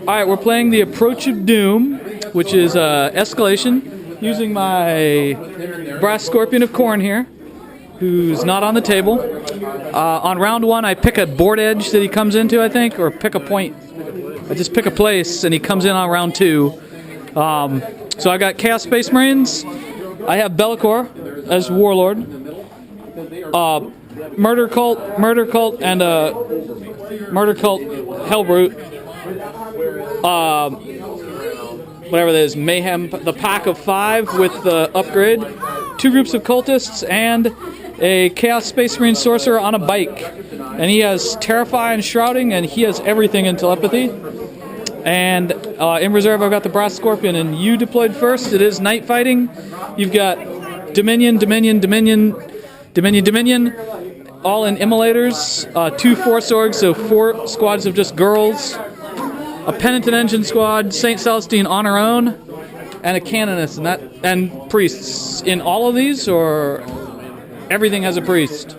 Alright, we're playing the Approach of Doom, which is escalation, using my Brass Scorpion of Khorne here, who's not on the table. On round one, I pick a board edge that he comes into, I think, or pick a point. I just pick a place, and he comes in on round two. So I got Chaos Space Marines. I have Be'lakor as Warlord. Murder Cult, and Murder Cult Hellbrute. Whatever that is, Mayhem, the pack of 5 with the upgrade, 2 groups of cultists, and a Chaos Space Marine Sorcerer on a bike. And he has Terrify and Shrouding, and he has everything in telepathy. And in reserve, I've got the Brass Scorpion, and you deployed first. It is night fighting. You've got Dominion, all in Immolators, 2 Force Orgs, so 4 squads of just girls, a Penitent Engine squad, Saint Celestine on her own, and a Canonist, and priests. In all of these, or everything has a priest?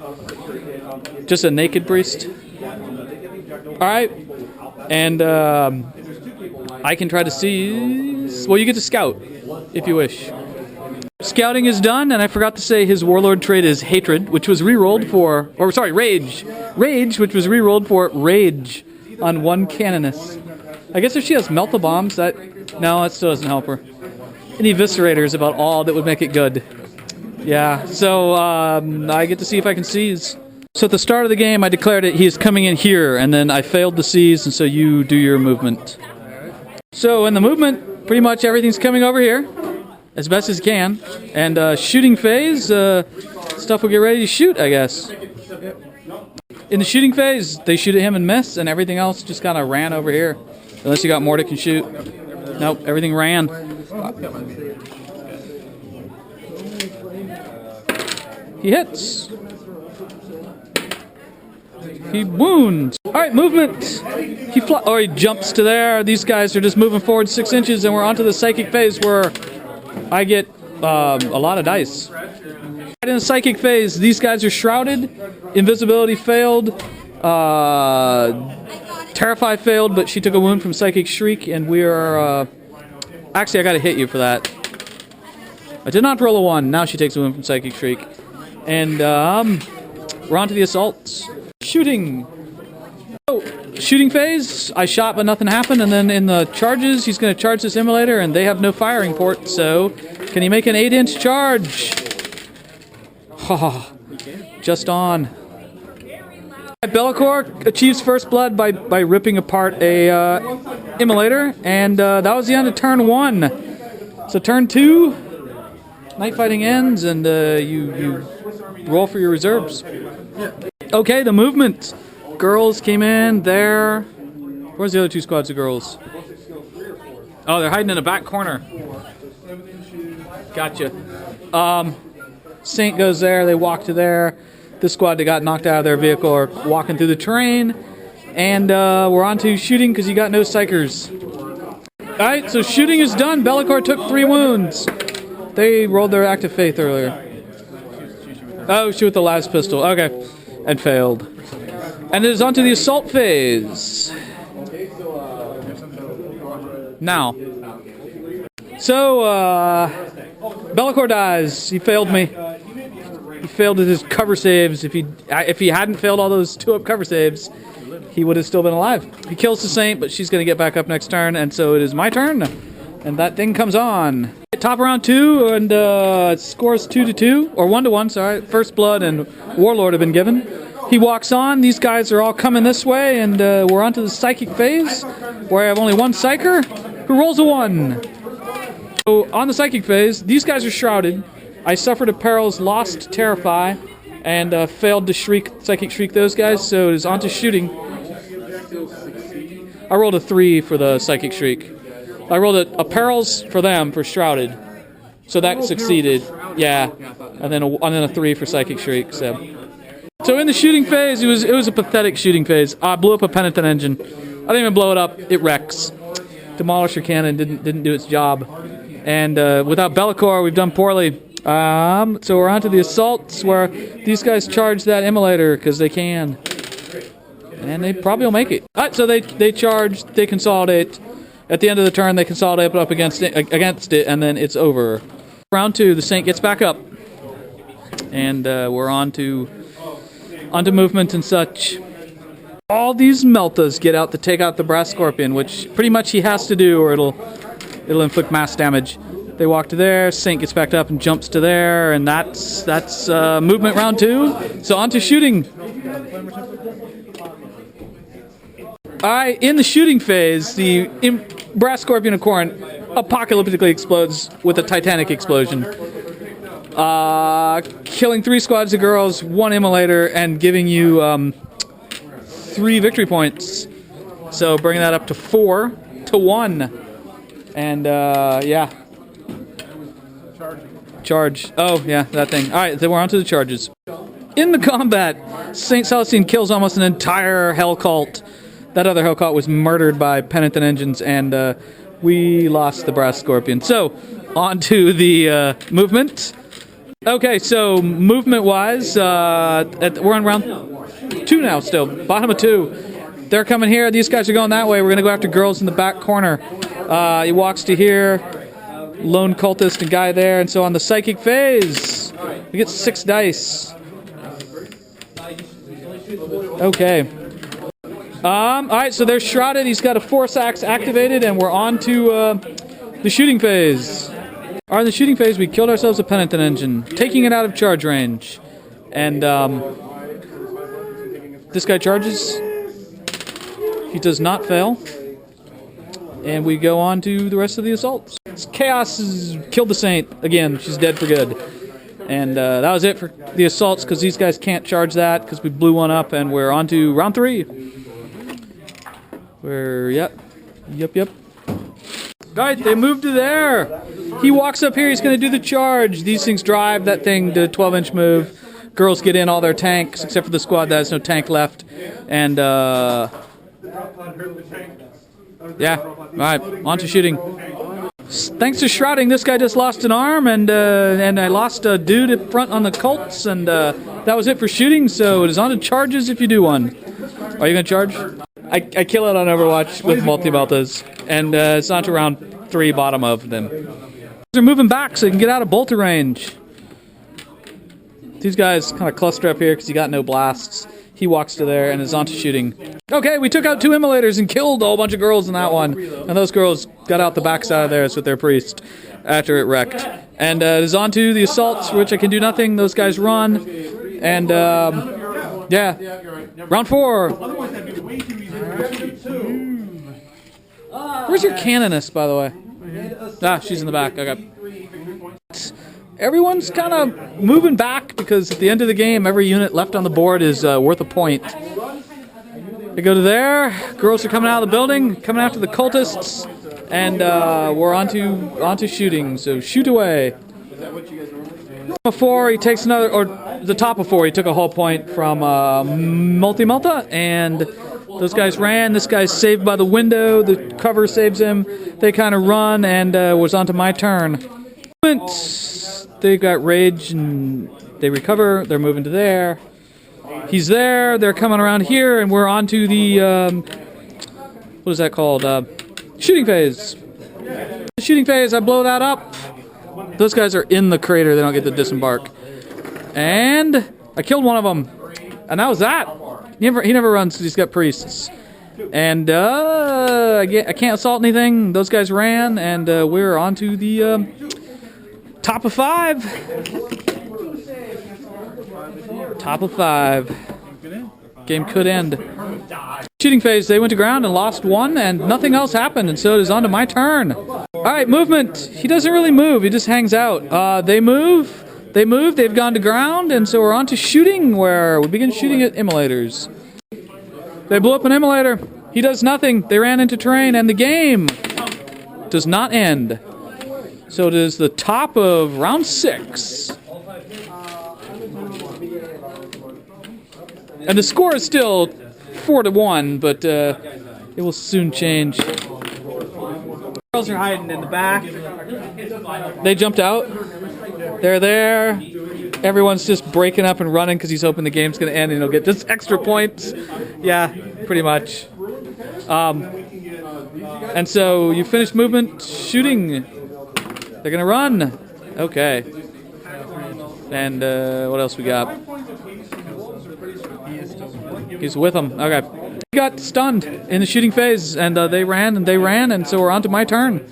Just a naked priest? Alright, and I can try to seize. Well, you get to scout, if you wish. Scouting is done, and I forgot to say his Warlord trait is Hatred, which was rerolled for, or sorry, Rage. Rage, which was rerolled for Rage on 1 Canonist. I guess if she has Melt the Bombs, no, that still doesn't help her. An Eviscerator is about all that would make it good. Yeah, so I get to see if I can seize. So at the start of the game, I declared he is coming in here, and then I failed to seize, and so you do your movement. So in the movement, pretty much everything's coming over here, as best as you can. And shooting phase, stuff will get ready to shoot, I guess. In the shooting phase, they shoot at him and miss, and everything else just kind of ran over here. Unless you got more that can shoot. Nope, everything ran. He hits. He wounds. Alright, movement. He jumps to there. These guys are just moving forward 6 inches, and we're onto the psychic phase where I get a lot of dice. Right in the psychic phase, these guys are shrouded. Invisibility failed. Terrify failed, but she took a wound from Psychic Shriek, and we are... Actually, I gotta hit you for that. I did not roll a 1. Now she takes a wound from Psychic Shriek. And, we're on to the assaults. Shooting! Oh, shooting phase. I shot, but nothing happened, and then in the charges, he's gonna charge this Immolator, and they have no firing port, so... Can he make an 8-inch charge? Just on. Be'lakor achieves first blood by ripping apart a Immolator, and that was the end of turn 1. So turn 2, night fighting ends, and you roll for your reserves. Okay, the movement. Girls came in there. Where's the other 2 squads of girls? Oh, they're hiding in a back corner. Gotcha. Saint goes there. They walk to there. This squad that got knocked out of their vehicle are walking through the terrain. And we're on to shooting because you got no psychers. Alright, so shooting is done. Be'lakor took 3 wounds. They rolled their act of faith earlier. Oh, shoot with the last pistol. Okay. And failed. And it is on to the assault phase. Now. So, Be'lakor dies. He failed me. He failed at his cover saves. If he hadn't failed all those 2-up cover saves, he would have still been alive. He kills the Saint, but she's going to get back up next turn, and so it is my turn. And that thing comes on. Top round 2, and it scores 2-2, or 1-1, sorry. First Blood and Warlord have been given. He walks on. These guys are all coming this way, and we're on to the psychic phase, where I have only 1 psycher, who rolls a 1. So on the psychic phase, these guys are shrouded. I suffered a perils, lost Terrify, and failed to Psychic Shriek those guys, so it is on to shooting. I rolled a 3 for the Psychic Shriek. I rolled a perils for them, for shrouded. So that succeeded, yeah. And then a 3 for Psychic Shriek, so in the shooting phase, it was a pathetic shooting phase. I blew up a Penitent Engine. I didn't even blow it up, it wrecks. Demolisher Cannon didn't do its job. And without Be'lakor, we've done poorly. So we're on to the assaults where these guys charge that Immolator because they can. And they probably will make it. Alright, so they charge, they consolidate. At the end of the turn, they consolidate up against it, and then it's over. Round 2, the Saint gets back up, and we're on to movement and such. All these Meltas get out to take out the Brass Scorpion, which pretty much he has to do, or it'll inflict mass damage. They walk to there, Saint gets back up and jumps to there, and that's movement round 2. So on to shooting. Alright, in the shooting phase, the Brass Scorpion of Khorne apocalyptically explodes with a titanic explosion. Killing 3 squads of girls, 1 immolator, and giving you 3 victory points. So bringing that up to 4-1. And yeah. Charge. Oh, yeah, that thing. Alright, then we're on to the charges. In the combat, St. Celestine kills almost an entire Hell Cult. That other Hell Cult was murdered by Penitent Engines, and we lost the Brass Scorpion. So, on to the movement. Okay, so movement-wise, we're on round 2 now still. Bottom of 2. They're coming here. These guys are going that way. We're going to go after girls in the back corner. He walks to here. Lone cultist and guy there. And so on the psychic phase, we get 6 dice. Okay. Alright, so they're shrouded. He's got a Force Axe activated, and we're on to the shooting phase. Alright, in the shooting phase, we killed ourselves a Penitent Engine, taking it out of charge range. And this guy charges. He does not fail. And we go on to the rest of the assaults. Chaos has killed the Saint. Again, she's dead for good. And that was it for the assaults, because these guys can't charge that, because we blew one up, and we're on to round 3. Yep. Alright, they moved to there. He walks up here, he's going to do the charge. These things drive that thing to 12-inch move. Girls get in all their tanks, except for the squad that has no tank left. And, yeah, alright, on to shooting. Thanks to shrouding, this guy just lost an arm, and I lost a dude up front on the cults, and that was it for shooting, so it is on to charges if you do one. Are you going to charge? I kill it on Overwatch with multi-Meltas, and it's on to round 3, bottom of them. They're moving back so they can get out of bolter range. These guys kind of cluster up here because you got no blasts. He walks to there and is on to shooting. Okay, we took out 2 immolators and killed a whole bunch of girls in that one. And those girls got out the backside of theirs with their priest after it wrecked. And it is on to the assaults, for which I can do nothing. Those guys run. And, yeah. Round 4. Where's your canoness, by the way? Ah, she's in the back. Okay. Everyone's kind of moving back because at the end of the game, every unit left on the board is worth a point. They go to there. Girls are coming out of the building, coming after the cultists, and we're on to shooting. So shoot away. Before he takes another, or the top of 4, he took a whole point from Multi-Melta, and those guys ran. This guy's saved by the window. The cover saves him. They kind of run, and was on to my turn. They've got rage, and they recover. They're moving to there. He's there. They're coming around here, and we're on to the, what is that called? Shooting phase. The shooting phase, I blow that up. Those guys are in the crater. They don't get to disembark. And I killed one of them. And that was that. He never runs because he's got priests. And I can't assault anything. Those guys ran, and we're on to the top of 5. Top of 5. Game could end. Shooting phase, they went to ground and lost 1, and nothing else happened, and so it is on to my turn. Alright, movement. He doesn't really move, he just hangs out. They move, they've gone to ground, and so we're on to shooting, where we begin shooting at immolators. They blew up an immolator. He does nothing. They ran into terrain, and the game does not end. So it is the top of round 6. And the score is still 4-1, but it will soon change. Girls are hiding in the back. They jumped out. They're there. Everyone's just breaking up and running because he's hoping the game's going to end and he'll get just extra points. Yeah, pretty much. And so you finish movement, shooting. They're gonna run. Okay. And what else we got? He's with them. Okay. He got stunned in the shooting phase, and they ran, and so we're on to my turn.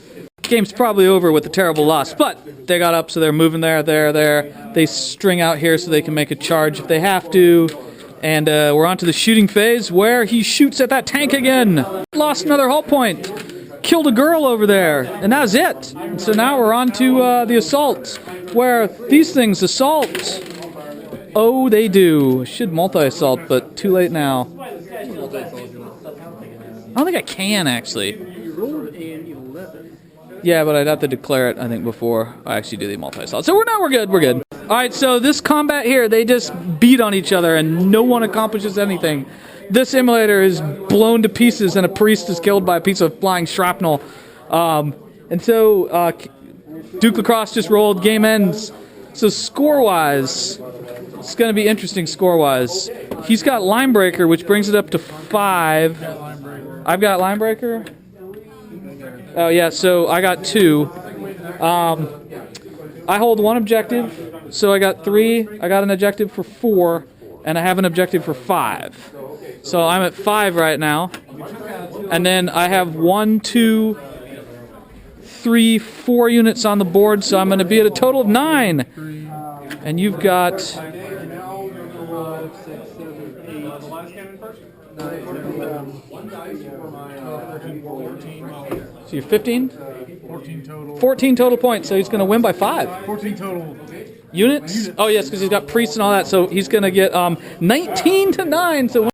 Game's probably over with a terrible loss, but they got up, so they're moving there. They string out here so they can make a charge if they have to. And we're on to the shooting phase, where he shoots at that tank again. Lost another hull point. Killed a girl over there, and that was it. So now we're on to the assault, where these things assault. Oh, they do. Should multi-assault, but too late now. I don't think I can, actually. Yeah, but I'd have to declare it, I think, before I actually do the multi-assault. So we're good. All right, so this combat here, they just beat on each other, and no one accomplishes anything. This emulator is blown to pieces, and a priest is killed by a piece of flying shrapnel. And so Duke Lacrosse just rolled. Game ends. So score-wise, it's going to be interesting score-wise. He's got Linebreaker, which brings it up to 5. I've got Linebreaker. Oh, yeah, so I got 2. I hold 1 objective, so I got 3. I got an objective for 4, and I have an objective for 5. So I'm at 5 right now. And then I have 1, 2, 3, 4 units on the board, so I'm going to be at a total of 9. And you've got... So you're 15? 14 total. 14 total points, so he's going to win by 5. 14 total. Units? Oh, yes, because he's got priests and all that, so he's going to get 19 to 9. So